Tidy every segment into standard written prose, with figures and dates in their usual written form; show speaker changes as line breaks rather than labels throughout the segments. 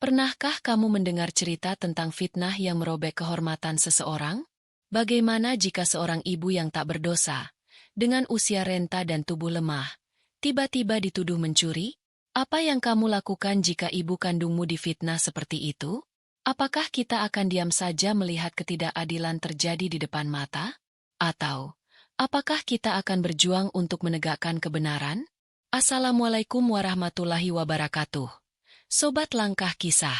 Pernahkah kamu mendengar cerita tentang fitnah yang merobek kehormatan seseorang? Bagaimana jika seorang ibu yang tak berdosa, dengan usia renta dan tubuh lemah, tiba-tiba dituduh mencuri? Apa yang kamu lakukan jika ibu kandungmu difitnah seperti itu? Apakah kita akan diam saja melihat ketidakadilan terjadi di depan mata? Atau, apakah kita akan berjuang untuk menegakkan kebenaran? Assalamualaikum warahmatullahi wabarakatuh. Sobat Langkah Kisah.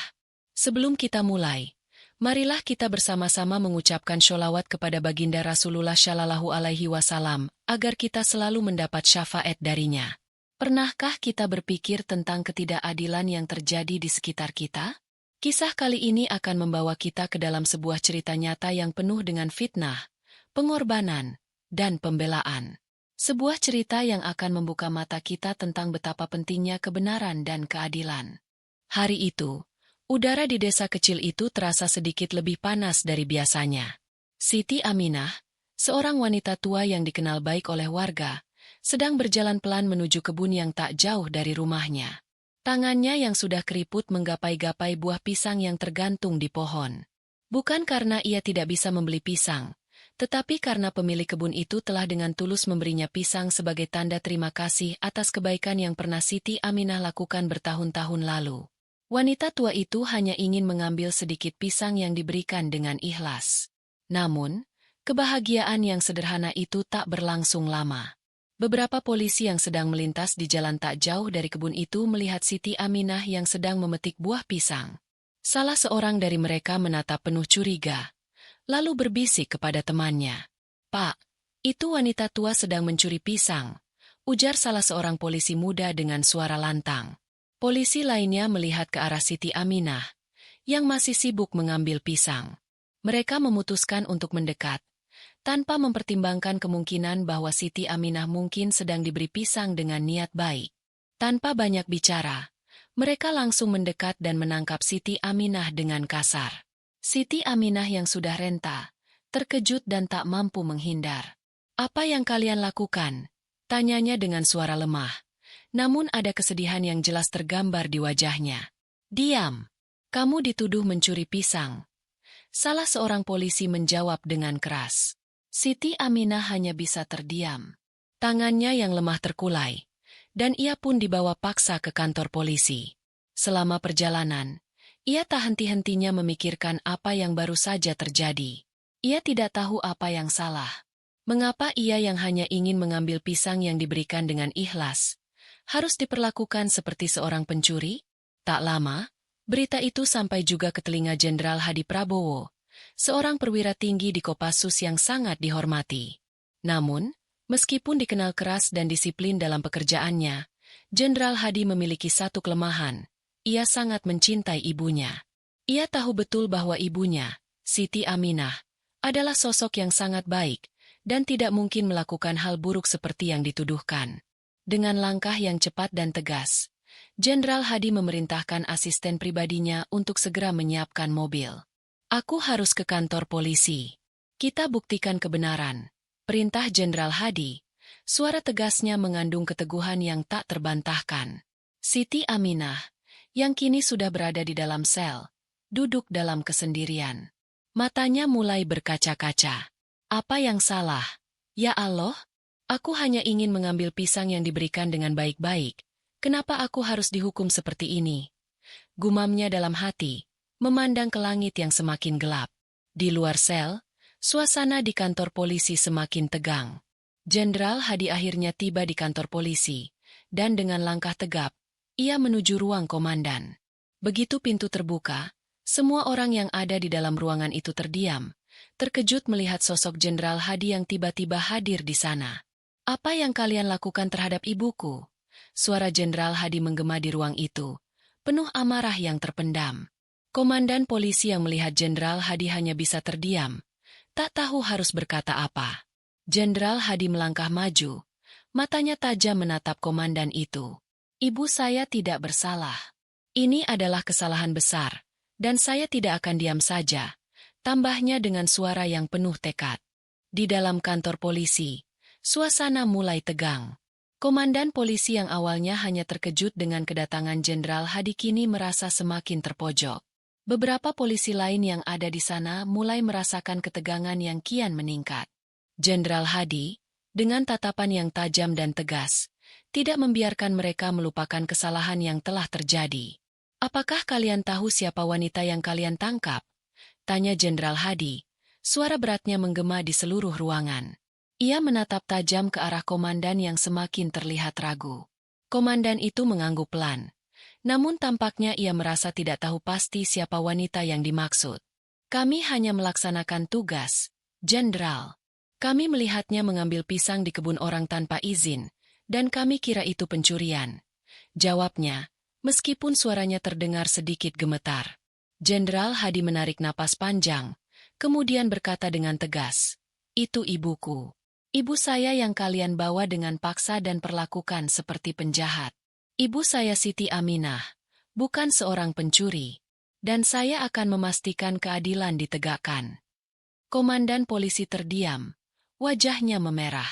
Sebelum kita mulai, marilah kita bersama-sama mengucapkan sholawat kepada baginda Rasulullah Shallallahu Alaihi Wasallam, agar kita selalu mendapat syafaat darinya. Pernahkah kita berpikir tentang ketidakadilan yang terjadi di sekitar kita? Kisah kali ini akan membawa kita ke dalam sebuah cerita nyata yang penuh dengan fitnah, pengorbanan, dan pembelaan. Sebuah cerita yang akan membuka mata kita tentang betapa pentingnya kebenaran dan keadilan. Hari itu, udara di desa kecil itu terasa sedikit lebih panas dari biasanya. Siti Aminah, seorang wanita tua yang dikenal baik oleh warga, sedang berjalan pelan menuju kebun yang tak jauh dari rumahnya. Tangannya yang sudah keriput menggapai-gapai buah pisang yang tergantung di pohon. Bukan karena ia tidak bisa membeli pisang, tetapi karena pemilik kebun itu telah dengan tulus memberinya pisang sebagai tanda terima kasih atas kebaikan yang pernah Siti Aminah lakukan bertahun-tahun lalu. Wanita tua itu hanya ingin mengambil sedikit pisang yang diberikan dengan ikhlas. Namun, kebahagiaan yang sederhana itu tak berlangsung lama. Beberapa polisi yang sedang melintas di jalan tak jauh dari kebun itu melihat Siti Aminah yang sedang memetik buah pisang. Salah seorang dari mereka menatap penuh curiga, lalu berbisik kepada temannya. "Pak, itu wanita tua sedang mencuri pisang," ujar salah seorang polisi muda dengan suara lantang. Polisi lainnya melihat ke arah Siti Aminah, yang masih sibuk mengambil pisang. Mereka memutuskan untuk mendekat, tanpa mempertimbangkan kemungkinan bahwa Siti Aminah mungkin sedang diberi pisang dengan niat baik. Tanpa banyak bicara, mereka langsung mendekat dan menangkap Siti Aminah dengan kasar. Siti Aminah yang sudah renta, terkejut dan tak mampu menghindar. "Apa yang kalian lakukan?" tanyanya dengan suara lemah. Namun ada kesedihan yang jelas tergambar di wajahnya. "Diam! Kamu dituduh mencuri pisang." Salah seorang polisi menjawab dengan keras. Siti Aminah hanya bisa terdiam. Tangannya yang lemah terkulai, dan ia pun dibawa paksa ke kantor polisi. Selama perjalanan, ia tak henti-hentinya memikirkan apa yang baru saja terjadi. Ia tidak tahu apa yang salah. Mengapa ia yang hanya ingin mengambil pisang yang diberikan dengan ikhlas harus diperlakukan seperti seorang pencuri? Tak lama, berita itu sampai juga ke telinga Jenderal Hadi Prabowo, seorang perwira tinggi di Kopassus yang sangat dihormati. Namun, meskipun dikenal keras dan disiplin dalam pekerjaannya, Jenderal Hadi memiliki satu kelemahan: ia sangat mencintai ibunya. Ia tahu betul bahwa ibunya, Siti Aminah, adalah sosok yang sangat baik dan tidak mungkin melakukan hal buruk seperti yang dituduhkan. Dengan langkah yang cepat dan tegas, Jenderal Hadi memerintahkan asisten pribadinya untuk segera menyiapkan mobil. "Aku harus ke kantor polisi. Kita buktikan kebenaran," perintah Jenderal Hadi. Suara tegasnya mengandung keteguhan yang tak terbantahkan. Siti Aminah, yang kini sudah berada di dalam sel, duduk dalam kesendirian. Matanya mulai berkaca-kaca. Apa yang salah? Ya Allah, aku hanya ingin mengambil pisang yang diberikan dengan baik-baik. Kenapa aku harus dihukum seperti ini? Gumamnya dalam hati, memandang ke langit yang semakin gelap. Di luar sel, suasana di kantor polisi semakin tegang. Jenderal Hadi akhirnya tiba di kantor polisi, dan dengan langkah tegap, ia menuju ruang komandan. Begitu pintu terbuka, semua orang yang ada di dalam ruangan itu terdiam, terkejut melihat sosok Jenderal Hadi yang tiba-tiba hadir di sana. "Apa yang kalian lakukan terhadap ibuku?" Suara Jenderal Hadi menggema di ruang itu, penuh amarah yang terpendam. Komandan polisi yang melihat Jenderal Hadi hanya bisa terdiam, tak tahu harus berkata apa. Jenderal Hadi melangkah maju, matanya tajam menatap komandan itu. "Ibu saya tidak bersalah. Ini adalah kesalahan besar, dan saya tidak akan diam saja," tambahnya dengan suara yang penuh tekad. Di dalam kantor polisi, suasana mulai tegang. Komandan polisi yang awalnya hanya terkejut dengan kedatangan Jenderal Hadi kini merasa semakin terpojok. Beberapa polisi lain yang ada di sana mulai merasakan ketegangan yang kian meningkat. Jenderal Hadi, dengan tatapan yang tajam dan tegas, tidak membiarkan mereka melupakan kesalahan yang telah terjadi. "Apakah kalian tahu siapa wanita yang kalian tangkap?" tanya Jenderal Hadi. Suara beratnya menggema di seluruh ruangan. Ia menatap tajam ke arah komandan yang semakin terlihat ragu. Komandan itu mengangguk pelan. Namun tampaknya ia merasa tidak tahu pasti siapa wanita yang dimaksud. "Kami hanya melaksanakan tugas, Jenderal. Kami melihatnya mengambil pisang di kebun orang tanpa izin, dan kami kira itu pencurian," jawabnya, meskipun suaranya terdengar sedikit gemetar. Jenderal Hadi menarik napas panjang, kemudian berkata dengan tegas, "Itu ibuku. Ibu saya yang kalian bawa dengan paksa dan perlakukan seperti penjahat. Ibu saya Siti Aminah, bukan seorang pencuri, dan saya akan memastikan keadilan ditegakkan." Komandan polisi terdiam, wajahnya memerah.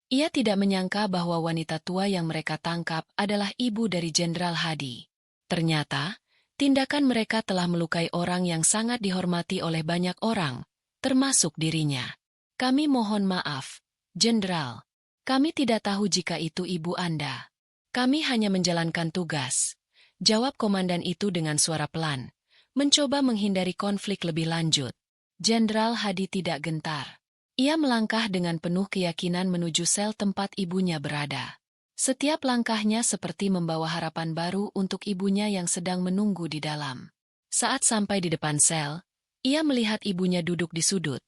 Ia tidak menyangka bahwa wanita tua yang mereka tangkap adalah ibu dari Jenderal Hadi. Ternyata, tindakan mereka telah melukai orang yang sangat dihormati oleh banyak orang, termasuk dirinya. "Kami mohon maaf, Jenderal. Kami tidak tahu jika itu ibu Anda. Kami hanya menjalankan tugas," jawab komandan itu dengan suara pelan, mencoba menghindari konflik lebih lanjut. Jenderal Hadi tidak gentar. Ia melangkah dengan penuh keyakinan menuju sel tempat ibunya berada. Setiap langkahnya seperti membawa harapan baru untuk ibunya yang sedang menunggu di dalam. Saat sampai di depan sel, ia melihat ibunya duduk di sudut.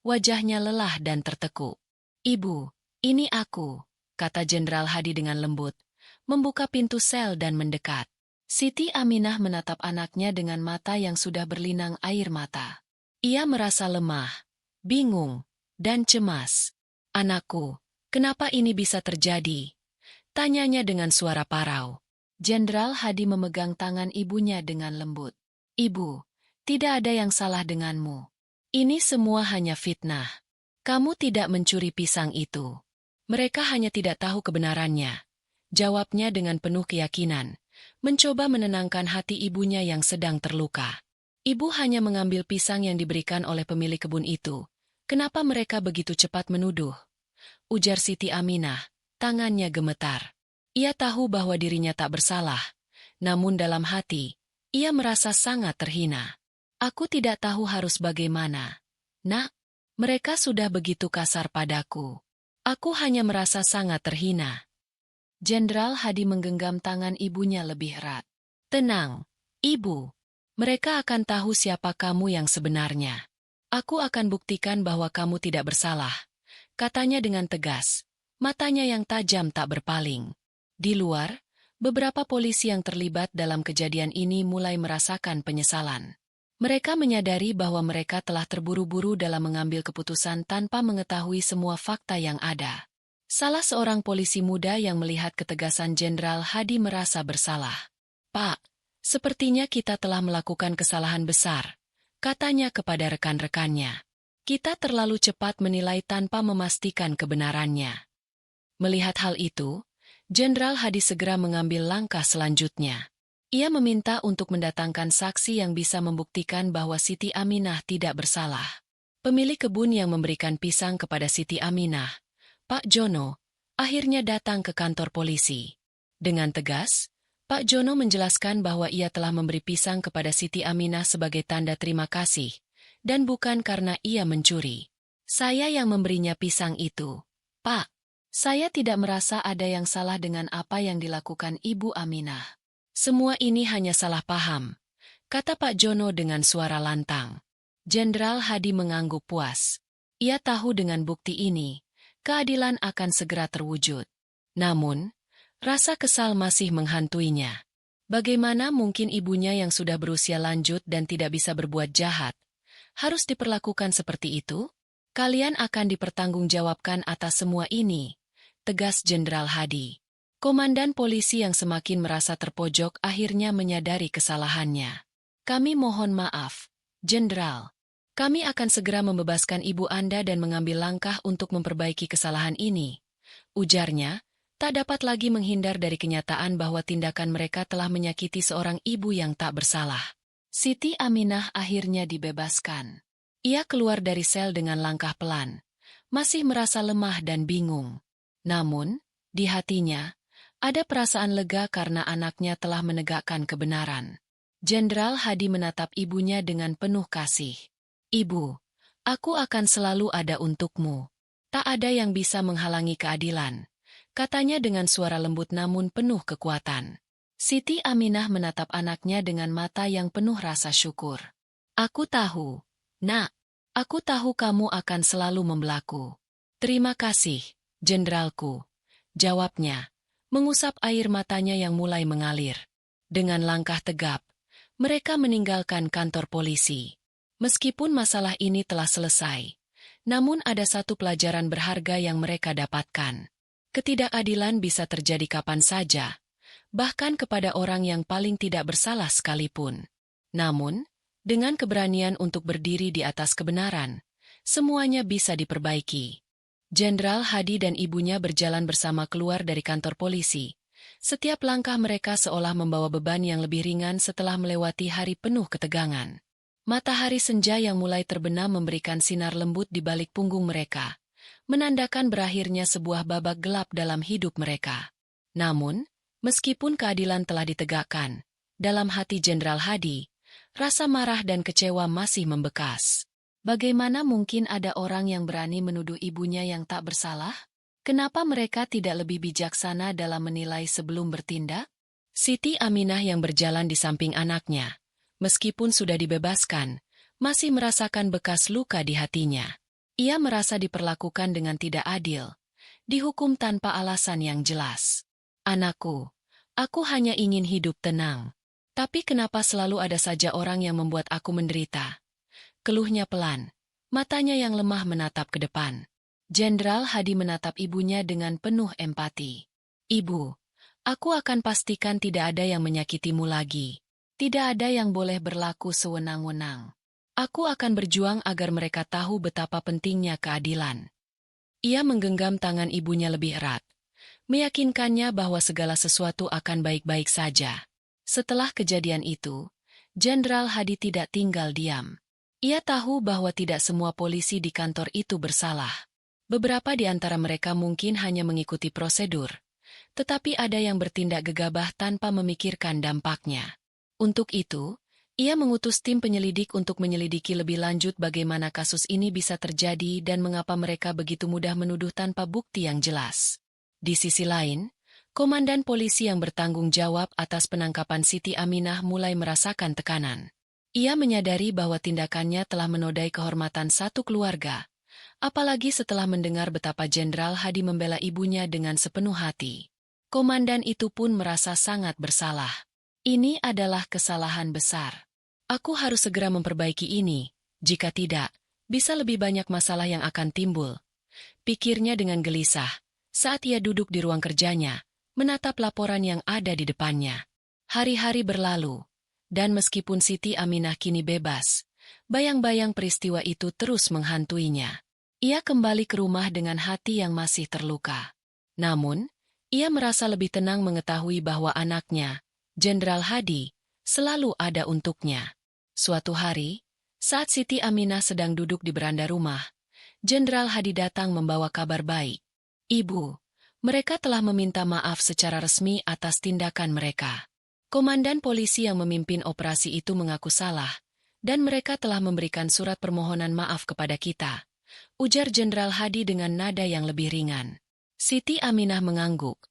Wajahnya lelah dan tertekuk. "Ibu, ini aku," kata Jenderal Hadi dengan lembut, membuka pintu sel dan mendekat. Siti Aminah menatap anaknya dengan mata yang sudah berlinang air mata. Ia merasa lemah, bingung, dan cemas. "Anakku, kenapa ini bisa terjadi?" tanyanya dengan suara parau. Jenderal Hadi memegang tangan ibunya dengan lembut. "Ibu, tidak ada yang salah denganmu. Ini semua hanya fitnah. Kamu tidak mencuri pisang itu. Mereka hanya tidak tahu kebenarannya," jawabnya dengan penuh keyakinan, mencoba menenangkan hati ibunya yang sedang terluka. "Ibu hanya mengambil pisang yang diberikan oleh pemilik kebun itu. Kenapa mereka begitu cepat menuduh?" ujar Siti Aminah, tangannya gemetar. Ia tahu bahwa dirinya tak bersalah, namun dalam hati, ia merasa sangat terhina. "Aku tidak tahu harus bagaimana, Nak. Mereka sudah begitu kasar padaku. Aku hanya merasa sangat terhina." Jenderal Hadi menggenggam tangan ibunya lebih erat. "Tenang, Ibu. Mereka akan tahu siapa kamu yang sebenarnya. Aku akan buktikan bahwa kamu tidak bersalah," katanya dengan tegas, matanya yang tajam tak berpaling. Di luar, beberapa polisi yang terlibat dalam kejadian ini mulai merasakan penyesalan. Mereka menyadari bahwa mereka telah terburu-buru dalam mengambil keputusan tanpa mengetahui semua fakta yang ada. Salah seorang polisi muda yang melihat ketegasan Jenderal Hadi merasa bersalah. "Pak, sepertinya kita telah melakukan kesalahan besar," katanya kepada rekan-rekannya. "Kita terlalu cepat menilai tanpa memastikan kebenarannya." Melihat hal itu, Jenderal Hadi segera mengambil langkah selanjutnya. Ia meminta untuk mendatangkan saksi yang bisa membuktikan bahwa Siti Aminah tidak bersalah. Pemilik kebun yang memberikan pisang kepada Siti Aminah, Pak Jono, akhirnya datang ke kantor polisi. Dengan tegas, Pak Jono menjelaskan bahwa ia telah memberi pisang kepada Siti Aminah sebagai tanda terima kasih, dan bukan karena ia mencuri. "Saya yang memberinya pisang itu, Pak. Saya tidak merasa ada yang salah dengan apa yang dilakukan Ibu Aminah. Semua ini hanya salah paham," kata Pak Jono dengan suara lantang. Jenderal Hadi mengangguk puas. Ia tahu dengan bukti ini, keadilan akan segera terwujud. Namun, rasa kesal masih menghantuinya. Bagaimana mungkin ibunya yang sudah berusia lanjut dan tidak bisa berbuat jahat, harus diperlakukan seperti itu? "Kalian akan dipertanggungjawabkan atas semua ini," tegas Jenderal Hadi. Komandan polisi yang semakin merasa terpojok akhirnya menyadari kesalahannya. "Kami mohon maaf, Jenderal. Kami akan segera membebaskan ibu Anda dan mengambil langkah untuk memperbaiki kesalahan ini," ujarnya, tak dapat lagi menghindar dari kenyataan bahwa tindakan mereka telah menyakiti seorang ibu yang tak bersalah. Siti Aminah akhirnya dibebaskan. Ia keluar dari sel dengan langkah pelan, masih merasa lemah dan bingung. Namun, di hatinya, ada perasaan lega karena anaknya telah menegakkan kebenaran. Jenderal Hadi menatap ibunya dengan penuh kasih. "Ibu, aku akan selalu ada untukmu. Tak ada yang bisa menghalangi keadilan," katanya dengan suara lembut namun penuh kekuatan. Siti Aminah menatap anaknya dengan mata yang penuh rasa syukur. "Aku tahu, Nak. Aku tahu kamu akan selalu membelaku." "Terima kasih, Jenderalku," jawabnya, mengusap air matanya yang mulai mengalir. Dengan langkah tegap, mereka meninggalkan kantor polisi. Meskipun masalah ini telah selesai, namun ada satu pelajaran berharga yang mereka dapatkan. Ketidakadilan bisa terjadi kapan saja, bahkan kepada orang yang paling tidak bersalah sekalipun. Namun, dengan keberanian untuk berdiri di atas kebenaran, semuanya bisa diperbaiki. Jenderal Hadi dan ibunya berjalan bersama keluar dari kantor polisi. Setiap langkah mereka seolah membawa beban yang lebih ringan setelah melewati hari penuh ketegangan. Matahari senja yang mulai terbenam memberikan sinar lembut di balik punggung mereka, menandakan berakhirnya sebuah babak gelap dalam hidup mereka. Namun, meskipun keadilan telah ditegakkan, dalam hati Jenderal Hadi, rasa marah dan kecewa masih membekas. Bagaimana mungkin ada orang yang berani menuduh ibunya yang tak bersalah? Kenapa mereka tidak lebih bijaksana dalam menilai sebelum bertindak? Siti Aminah yang berjalan di samping anaknya, meskipun sudah dibebaskan, masih merasakan bekas luka di hatinya. Ia merasa diperlakukan dengan tidak adil, dihukum tanpa alasan yang jelas. "Anakku, aku hanya ingin hidup tenang. Tapi kenapa selalu ada saja orang yang membuat aku menderita?" Keluhnya pelan, matanya yang lemah menatap ke depan. Jenderal Hadi menatap ibunya dengan penuh empati. "Ibu, aku akan pastikan tidak ada yang menyakitimu lagi. Tidak ada yang boleh berlaku sewenang-wenang. Aku akan berjuang agar mereka tahu betapa pentingnya keadilan." Ia menggenggam tangan ibunya lebih erat, meyakinkannya bahwa segala sesuatu akan baik-baik saja. Setelah kejadian itu, Jenderal Hadi tidak tinggal diam. Ia tahu bahwa tidak semua polisi di kantor itu bersalah. Beberapa di antara mereka mungkin hanya mengikuti prosedur, tetapi ada yang bertindak gegabah tanpa memikirkan dampaknya. Untuk itu, ia mengutus tim penyelidik untuk menyelidiki lebih lanjut bagaimana kasus ini bisa terjadi dan mengapa mereka begitu mudah menuduh tanpa bukti yang jelas. Di sisi lain, komandan polisi yang bertanggung jawab atas penangkapan Siti Aminah mulai merasakan tekanan. Ia menyadari bahwa tindakannya telah menodai kehormatan satu keluarga, apalagi setelah mendengar betapa Jenderal Hadi membela ibunya dengan sepenuh hati. Komandan itu pun merasa sangat bersalah. "Ini adalah kesalahan besar. Aku harus segera memperbaiki ini, jika tidak, bisa lebih banyak masalah yang akan timbul," pikirnya dengan gelisah, saat ia duduk di ruang kerjanya, menatap laporan yang ada di depannya. Hari-hari berlalu, dan meskipun Siti Aminah kini bebas, bayang-bayang peristiwa itu terus menghantuinya. Ia kembali ke rumah dengan hati yang masih terluka. Namun, ia merasa lebih tenang mengetahui bahwa anaknya, Jenderal Hadi, selalu ada untuknya. Suatu hari, saat Siti Aminah sedang duduk di beranda rumah, Jenderal Hadi datang membawa kabar baik. "Ibu, mereka telah meminta maaf secara resmi atas tindakan mereka. Komandan polisi yang memimpin operasi itu mengaku salah, dan mereka telah memberikan surat permohonan maaf kepada kita," ujar Jenderal Hadi dengan nada yang lebih ringan. Siti Aminah mengangguk,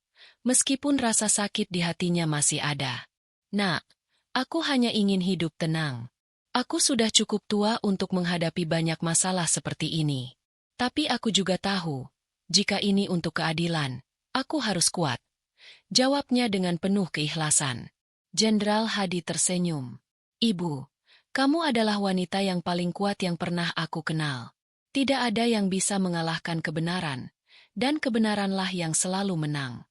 meskipun rasa sakit di hatinya masih ada. "Nak, aku hanya ingin hidup tenang. Aku sudah cukup tua untuk menghadapi banyak masalah seperti ini. Tapi aku juga tahu, jika ini untuk keadilan, aku harus kuat," jawabnya dengan penuh keikhlasan. Jenderal Hadi tersenyum. "Ibu, kamu adalah wanita yang paling kuat yang pernah aku kenal. Tidak ada yang bisa mengalahkan kebenaran, dan kebenaranlah yang selalu menang."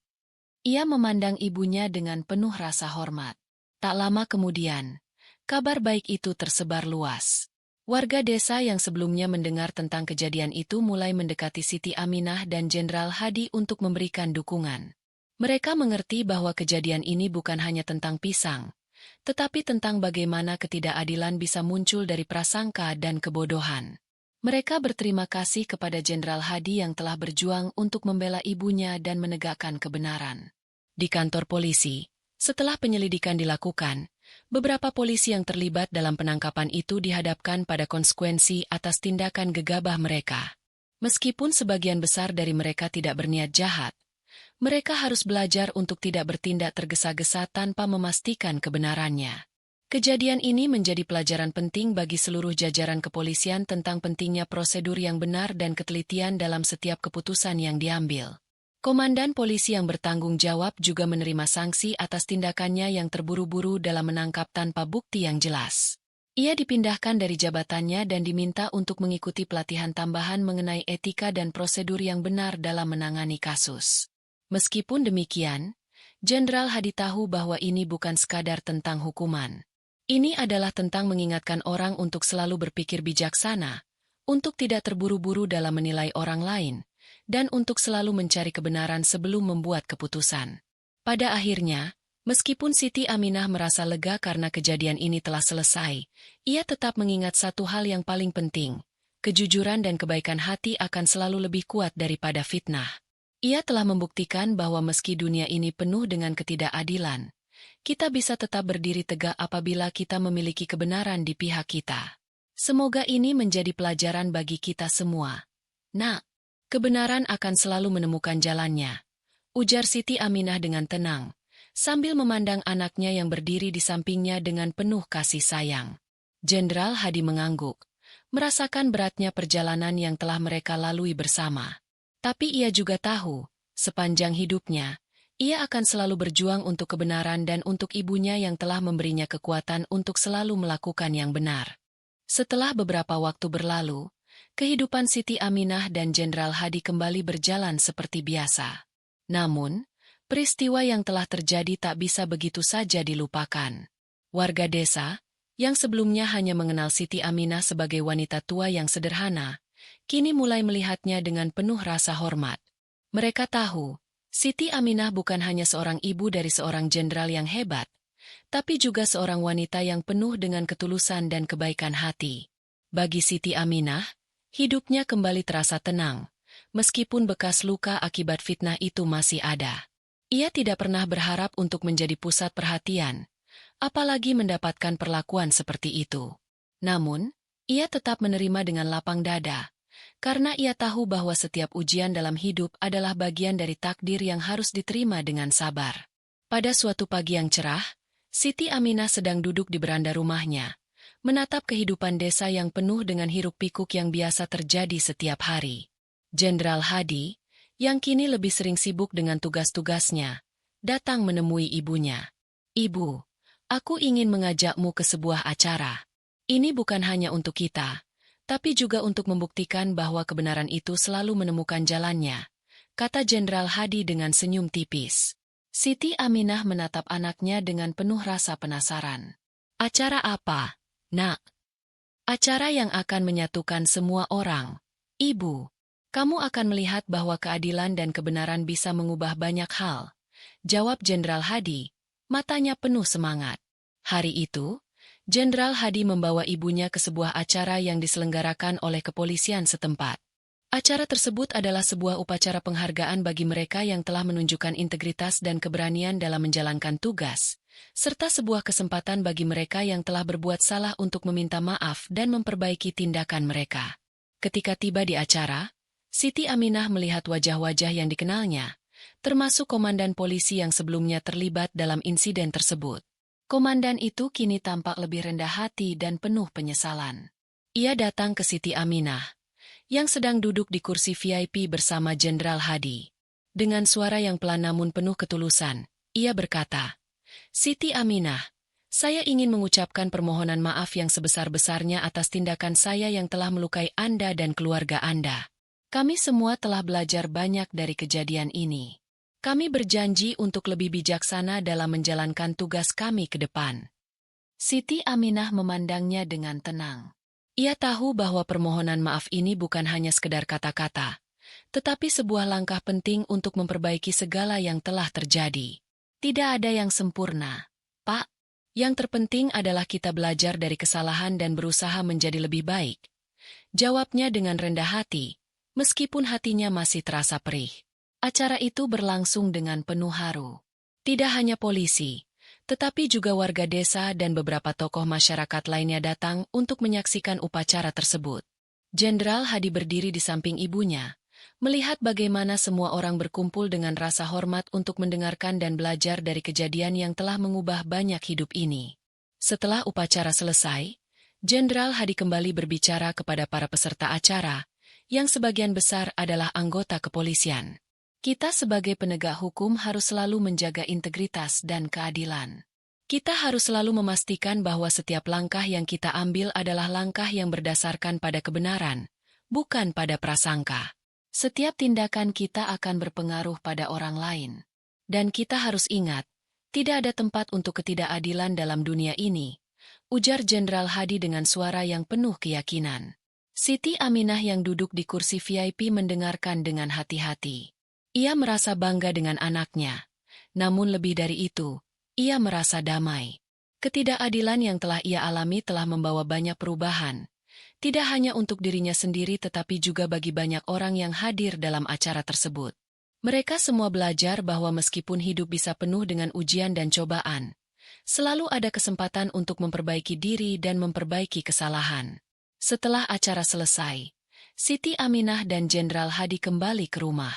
Ia memandang ibunya dengan penuh rasa hormat. Tak lama kemudian, kabar baik itu tersebar luas. Warga desa yang sebelumnya mendengar tentang kejadian itu mulai mendekati Siti Aminah dan Jenderal Hadi untuk memberikan dukungan. Mereka mengerti bahwa kejadian ini bukan hanya tentang pisang, tetapi tentang bagaimana ketidakadilan bisa muncul dari prasangka dan kebodohan. Mereka berterima kasih kepada Jenderal Hadi yang telah berjuang untuk membela ibunya dan menegakkan kebenaran. Di kantor polisi, setelah penyelidikan dilakukan, beberapa polisi yang terlibat dalam penangkapan itu dihadapkan pada konsekuensi atas tindakan gegabah mereka. Meskipun sebagian besar dari mereka tidak berniat jahat, mereka harus belajar untuk tidak bertindak tergesa-gesa tanpa memastikan kebenarannya. Kejadian ini menjadi pelajaran penting bagi seluruh jajaran kepolisian tentang pentingnya prosedur yang benar dan ketelitian dalam setiap keputusan yang diambil. Komandan polisi yang bertanggung jawab juga menerima sanksi atas tindakannya yang terburu-buru dalam menangkap tanpa bukti yang jelas. Ia dipindahkan dari jabatannya dan diminta untuk mengikuti pelatihan tambahan mengenai etika dan prosedur yang benar dalam menangani kasus. Meskipun demikian, Jenderal Hadi tahu bahwa ini bukan sekadar tentang hukuman. Ini adalah tentang mengingatkan orang untuk selalu berpikir bijaksana, untuk tidak terburu-buru dalam menilai orang lain, dan untuk selalu mencari kebenaran sebelum membuat keputusan. Pada akhirnya, meskipun Siti Aminah merasa lega karena kejadian ini telah selesai, ia tetap mengingat satu hal yang paling penting, kejujuran dan kebaikan hati akan selalu lebih kuat daripada fitnah. Ia telah membuktikan bahwa meski dunia ini penuh dengan ketidakadilan, kita bisa tetap berdiri tegak apabila kita memiliki kebenaran di pihak kita. Semoga ini menjadi pelajaran bagi kita semua. Nak, kebenaran akan selalu menemukan jalannya, ujar Siti Aminah dengan tenang, sambil memandang anaknya yang berdiri di sampingnya dengan penuh kasih sayang. Jenderal Hadi mengangguk, merasakan beratnya perjalanan yang telah mereka lalui bersama. Tapi ia juga tahu, sepanjang hidupnya, ia akan selalu berjuang untuk kebenaran dan untuk ibunya yang telah memberinya kekuatan untuk selalu melakukan yang benar. Setelah beberapa waktu berlalu, kehidupan Siti Aminah dan Jenderal Hadi kembali berjalan seperti biasa. Namun, peristiwa yang telah terjadi tak bisa begitu saja dilupakan. Warga desa, yang sebelumnya hanya mengenal Siti Aminah sebagai wanita tua yang sederhana, kini mulai melihatnya dengan penuh rasa hormat. Mereka tahu, Siti Aminah bukan hanya seorang ibu dari seorang jenderal yang hebat, tapi juga seorang wanita yang penuh dengan ketulusan dan kebaikan hati. Bagi Siti Aminah, hidupnya kembali terasa tenang, meskipun bekas luka akibat fitnah itu masih ada. Ia tidak pernah berharap untuk menjadi pusat perhatian, apalagi mendapatkan perlakuan seperti itu. Namun, ia tetap menerima dengan lapang dada, karena ia tahu bahwa setiap ujian dalam hidup adalah bagian dari takdir yang harus diterima dengan sabar. Pada suatu pagi yang cerah, Siti Aminah sedang duduk di beranda rumahnya, menatap kehidupan desa yang penuh dengan hiruk-pikuk yang biasa terjadi setiap hari. Jenderal Hadi, yang kini lebih sering sibuk dengan tugas-tugasnya, datang menemui ibunya. "Ibu, aku ingin mengajakmu ke sebuah acara. Ini bukan hanya untuk kita, tapi juga untuk membuktikan bahwa kebenaran itu selalu menemukan jalannya," kata Jenderal Hadi dengan senyum tipis. Siti Aminah menatap anaknya dengan penuh rasa penasaran. "Acara apa, Nak?" "Acara yang akan menyatukan semua orang. Ibu, kamu akan melihat bahwa keadilan dan kebenaran bisa mengubah banyak hal," jawab Jenderal Hadi, matanya penuh semangat. Hari itu, Jenderal Hadi membawa ibunya ke sebuah acara yang diselenggarakan oleh kepolisian setempat. Acara tersebut adalah sebuah upacara penghargaan bagi mereka yang telah menunjukkan integritas dan keberanian dalam menjalankan tugas, serta sebuah kesempatan bagi mereka yang telah berbuat salah untuk meminta maaf dan memperbaiki tindakan mereka. Ketika tiba di acara, Siti Aminah melihat wajah-wajah yang dikenalnya, termasuk komandan polisi yang sebelumnya terlibat dalam insiden tersebut. Komandan itu kini tampak lebih rendah hati dan penuh penyesalan. Ia datang ke Siti Aminah, yang sedang duduk di kursi VIP bersama Jenderal Hadi. Dengan suara yang pelan namun penuh ketulusan, ia berkata, "Siti Aminah, saya ingin mengucapkan permohonan maaf yang sebesar-besarnya atas tindakan saya yang telah melukai Anda dan keluarga Anda. Kami semua telah belajar banyak dari kejadian ini. Kami berjanji untuk lebih bijaksana dalam menjalankan tugas kami ke depan." Siti Aminah memandangnya dengan tenang. Ia tahu bahwa permohonan maaf ini bukan hanya sekedar kata-kata, tetapi sebuah langkah penting untuk memperbaiki segala yang telah terjadi. Tidak ada yang sempurna, Pak. Yang terpenting adalah kita belajar dari kesalahan dan berusaha menjadi lebih baik. Jawabnya dengan rendah hati, meskipun hatinya masih terasa perih. Acara itu berlangsung dengan penuh haru. Tidak hanya polisi, tetapi juga warga desa dan beberapa tokoh masyarakat lainnya datang untuk menyaksikan upacara tersebut. Jenderal Hadi berdiri di samping ibunya, melihat bagaimana semua orang berkumpul dengan rasa hormat untuk mendengarkan dan belajar dari kejadian yang telah mengubah banyak hidup ini. Setelah upacara selesai, Jenderal Hadi kembali berbicara kepada para peserta acara, yang sebagian besar adalah anggota kepolisian. Kita sebagai penegak hukum harus selalu menjaga integritas dan keadilan. Kita harus selalu memastikan bahwa setiap langkah yang kita ambil adalah langkah yang berdasarkan pada kebenaran, bukan pada prasangka. Setiap tindakan kita akan berpengaruh pada orang lain. Dan kita harus ingat, tidak ada tempat untuk ketidakadilan dalam dunia ini, ujar Jenderal Hadi dengan suara yang penuh keyakinan. Siti Aminah yang duduk di kursi VIP mendengarkan dengan hati-hati. Ia merasa bangga dengan anaknya, namun lebih dari itu, ia merasa damai. Ketidakadilan yang telah ia alami telah membawa banyak perubahan, tidak hanya untuk dirinya sendiri tetapi juga bagi banyak orang yang hadir dalam acara tersebut. Mereka semua belajar bahwa meskipun hidup bisa penuh dengan ujian dan cobaan, selalu ada kesempatan untuk memperbaiki diri dan memperbaiki kesalahan. Setelah acara selesai, Siti Aminah dan Jenderal Hadi kembali ke rumah.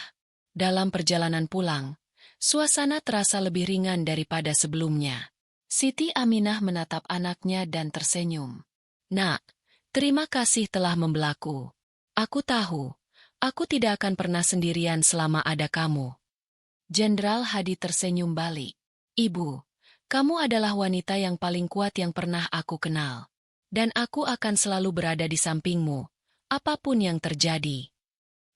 Dalam perjalanan pulang, suasana terasa lebih ringan daripada sebelumnya. Siti Aminah menatap anaknya dan tersenyum. "Nak, terima kasih telah membelaku. Aku tahu, aku tidak akan pernah sendirian selama ada kamu." Jenderal Hadi tersenyum balik. "Ibu, kamu adalah wanita yang paling kuat yang pernah aku kenal. Dan aku akan selalu berada di sampingmu, apapun yang terjadi."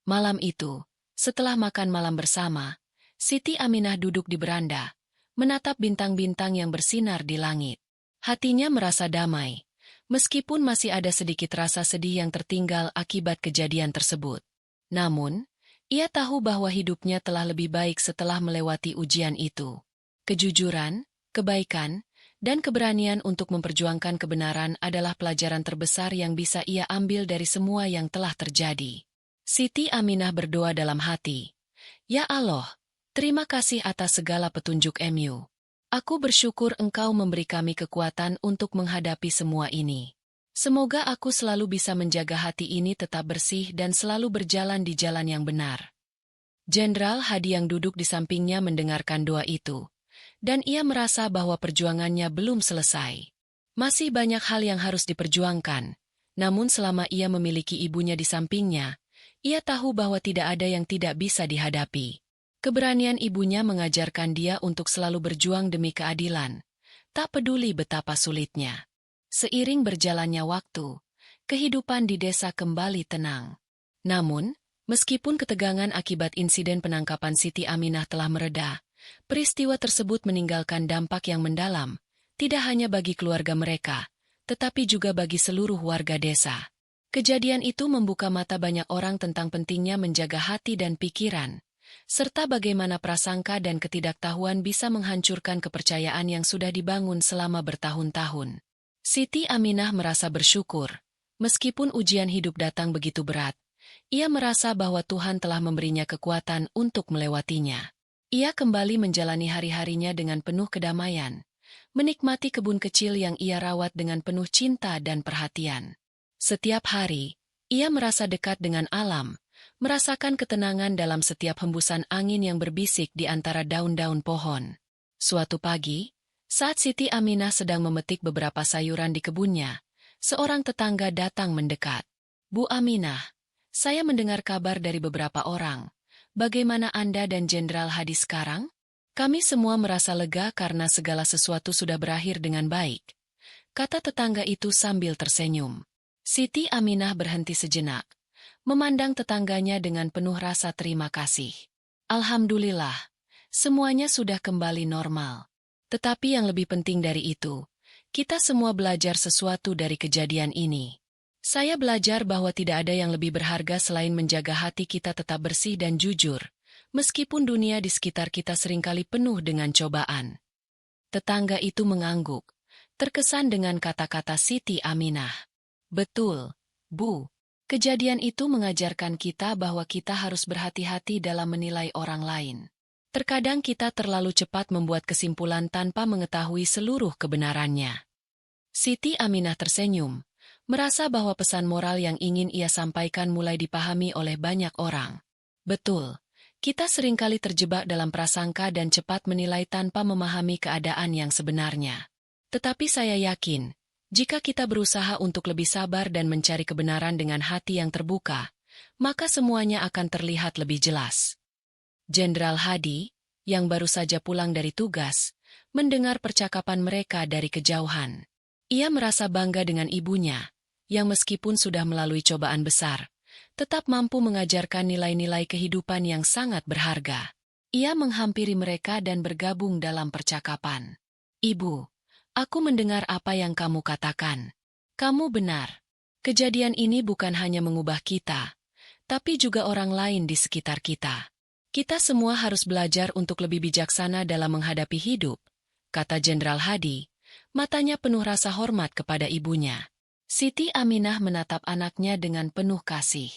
Malam itu, setelah makan malam bersama, Siti Aminah duduk di beranda, menatap bintang-bintang yang bersinar di langit. Hatinya merasa damai, meskipun masih ada sedikit rasa sedih yang tertinggal akibat kejadian tersebut. Namun, ia tahu bahwa hidupnya telah lebih baik setelah melewati ujian itu. Kejujuran, kebaikan, dan keberanian untuk memperjuangkan kebenaran adalah pelajaran terbesar yang bisa ia ambil dari semua yang telah terjadi. Siti Aminah berdoa dalam hati, "Ya Allah, terima kasih atas segala petunjuk MU. Aku bersyukur Engkau memberi kami kekuatan untuk menghadapi semua ini. Semoga aku selalu bisa menjaga hati ini tetap bersih dan selalu berjalan di jalan yang benar." Jenderal Hadi yang duduk di sampingnya mendengarkan doa itu, dan ia merasa bahwa perjuangannya belum selesai. Masih banyak hal yang harus diperjuangkan, namun selama ia memiliki ibunya di sampingnya, ia tahu bahwa tidak ada yang tidak bisa dihadapi. Keberanian ibunya mengajarkan dia untuk selalu berjuang demi keadilan, tak peduli betapa sulitnya. Seiring berjalannya waktu, kehidupan di desa kembali tenang. Namun, meskipun ketegangan akibat insiden penangkapan Siti Aminah telah mereda, peristiwa tersebut meninggalkan dampak yang mendalam, tidak hanya bagi keluarga mereka, tetapi juga bagi seluruh warga desa. Kejadian itu membuka mata banyak orang tentang pentingnya menjaga hati dan pikiran, serta bagaimana prasangka dan ketidaktahuan bisa menghancurkan kepercayaan yang sudah dibangun selama bertahun-tahun. Siti Aminah merasa bersyukur, meskipun ujian hidup datang begitu berat, ia merasa bahwa Tuhan telah memberinya kekuatan untuk melewatinya. Ia kembali menjalani hari-harinya dengan penuh kedamaian, menikmati kebun kecil yang ia rawat dengan penuh cinta dan perhatian. Setiap hari, ia merasa dekat dengan alam, merasakan ketenangan dalam setiap hembusan angin yang berbisik di antara daun-daun pohon. Suatu pagi, saat Siti Aminah sedang memetik beberapa sayuran di kebunnya, seorang tetangga datang mendekat. "Bu Aminah, saya mendengar kabar dari beberapa orang. Bagaimana Anda dan Jenderal Hadi sekarang?" "Kami semua merasa lega karena segala sesuatu sudah berakhir dengan baik," kata tetangga itu sambil tersenyum. Siti Aminah berhenti sejenak, memandang tetangganya dengan penuh rasa terima kasih. "Alhamdulillah, semuanya sudah kembali normal. Tetapi yang lebih penting dari itu, kita semua belajar sesuatu dari kejadian ini. Saya belajar bahwa tidak ada yang lebih berharga selain menjaga hati kita tetap bersih dan jujur, meskipun dunia di sekitar kita seringkali penuh dengan cobaan. Tetangga itu mengangguk, terkesan dengan kata-kata Siti Aminah. Betul, Bu. Kejadian itu mengajarkan kita bahwa kita harus berhati-hati dalam menilai orang lain. Terkadang kita terlalu cepat membuat kesimpulan tanpa mengetahui seluruh kebenarannya. Siti Aminah tersenyum, merasa bahwa pesan moral yang ingin ia sampaikan mulai dipahami oleh banyak orang. Betul, kita seringkali terjebak dalam prasangka dan cepat menilai tanpa memahami keadaan yang sebenarnya. Tetapi saya yakin, jika kita berusaha untuk lebih sabar dan mencari kebenaran dengan hati yang terbuka, maka semuanya akan terlihat lebih jelas. Jenderal Hadi, yang baru saja pulang dari tugas, mendengar percakapan mereka dari kejauhan. Ia merasa bangga dengan ibunya, yang meskipun sudah melalui cobaan besar, tetap mampu mengajarkan nilai-nilai kehidupan yang sangat berharga. Ia menghampiri mereka dan bergabung dalam percakapan. Ibu, aku mendengar apa yang kamu katakan. Kamu benar. Kejadian ini bukan hanya mengubah kita, tapi juga orang lain di sekitar kita. Kita semua harus belajar untuk lebih bijaksana dalam menghadapi hidup, kata Jenderal Hadi, matanya penuh rasa hormat kepada ibunya. Siti Aminah menatap anaknya dengan penuh kasih.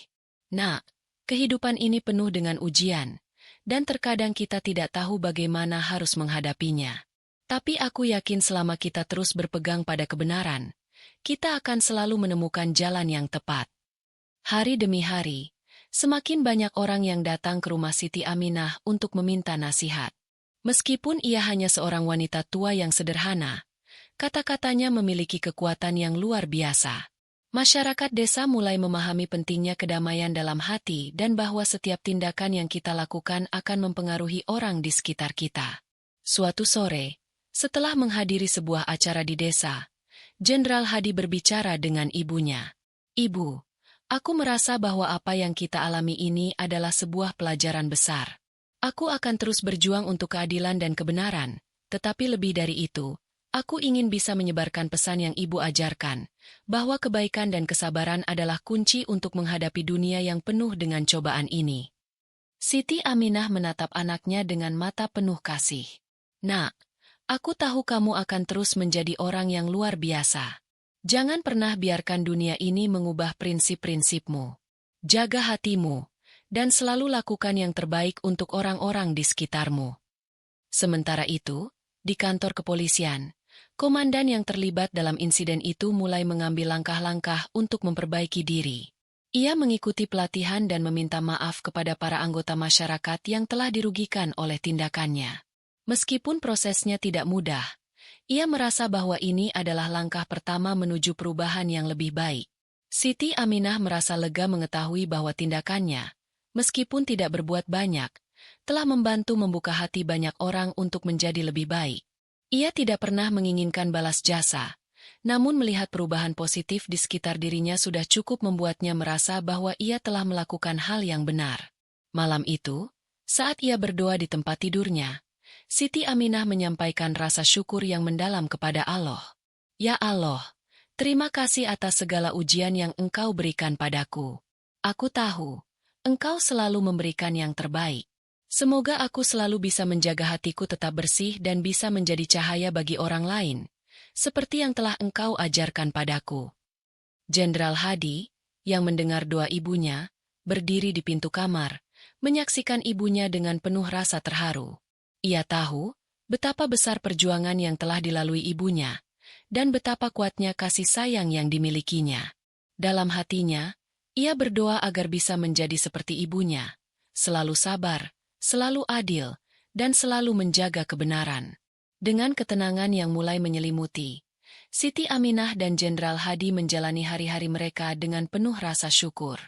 Nak, kehidupan ini penuh dengan ujian, dan terkadang kita tidak tahu bagaimana harus menghadapinya. Tapi aku yakin selama kita terus berpegang pada kebenaran, kita akan selalu menemukan jalan yang tepat. Hari demi hari, semakin banyak orang yang datang ke rumah Siti Aminah untuk meminta nasihat. Meskipun ia hanya seorang wanita tua yang sederhana, kata-katanya memiliki kekuatan yang luar biasa. Masyarakat desa mulai memahami pentingnya kedamaian dalam hati dan bahwa setiap tindakan yang kita lakukan akan mempengaruhi orang di sekitar kita. Suatu sore, setelah menghadiri sebuah acara di desa, Jenderal Hadi berbicara dengan ibunya. Ibu, aku merasa bahwa apa yang kita alami ini adalah sebuah pelajaran besar. Aku akan terus berjuang untuk keadilan dan kebenaran, tetapi lebih dari itu, aku ingin bisa menyebarkan pesan yang ibu ajarkan, bahwa kebaikan dan kesabaran adalah kunci untuk menghadapi dunia yang penuh dengan cobaan ini. Siti Aminah menatap anaknya dengan mata penuh kasih. Nak, aku tahu kamu akan terus menjadi orang yang luar biasa. Jangan pernah biarkan dunia ini mengubah prinsip-prinsipmu. Jaga hatimu, dan selalu lakukan yang terbaik untuk orang-orang di sekitarmu. Sementara itu, di kantor kepolisian, komandan yang terlibat dalam insiden itu mulai mengambil langkah-langkah untuk memperbaiki diri. Ia mengikuti pelatihan dan meminta maaf kepada para anggota masyarakat yang telah dirugikan oleh tindakannya. Meskipun prosesnya tidak mudah, ia merasa bahwa ini adalah langkah pertama menuju perubahan yang lebih baik. Siti Aminah merasa lega mengetahui bahwa tindakannya, meskipun tidak berbuat banyak, telah membantu membuka hati banyak orang untuk menjadi lebih baik. Ia tidak pernah menginginkan balas jasa, namun melihat perubahan positif di sekitar dirinya sudah cukup membuatnya merasa bahwa ia telah melakukan hal yang benar. Malam itu, saat ia berdoa di tempat tidurnya, Siti Aminah menyampaikan rasa syukur yang mendalam kepada Allah. Ya Allah, terima kasih atas segala ujian yang Engkau berikan padaku. Aku tahu, Engkau selalu memberikan yang terbaik. Semoga aku selalu bisa menjaga hatiku tetap bersih dan bisa menjadi cahaya bagi orang lain, seperti yang telah Engkau ajarkan padaku. Jenderal Hadi, yang mendengar doa ibunya, berdiri di pintu kamar, menyaksikan ibunya dengan penuh rasa terharu. Ia tahu betapa besar perjuangan yang telah dilalui ibunya, dan betapa kuatnya kasih sayang yang dimilikinya. Dalam hatinya, ia berdoa agar bisa menjadi seperti ibunya, selalu sabar, selalu adil, dan selalu menjaga kebenaran. Dengan ketenangan yang mulai menyelimuti, Siti Aminah dan Jenderal Hadi menjalani hari-hari mereka dengan penuh rasa syukur.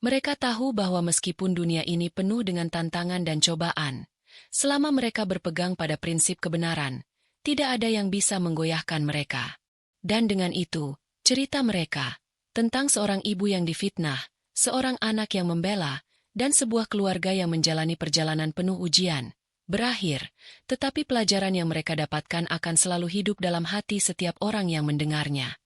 Mereka tahu bahwa meskipun dunia ini penuh dengan tantangan dan cobaan, selama mereka berpegang pada prinsip kebenaran, tidak ada yang bisa menggoyahkan mereka. Dan dengan itu, cerita mereka tentang seorang ibu yang difitnah, seorang anak yang membela, dan sebuah keluarga yang menjalani perjalanan penuh ujian, berakhir, tetapi pelajaran yang mereka dapatkan akan selalu hidup dalam hati setiap orang yang mendengarnya.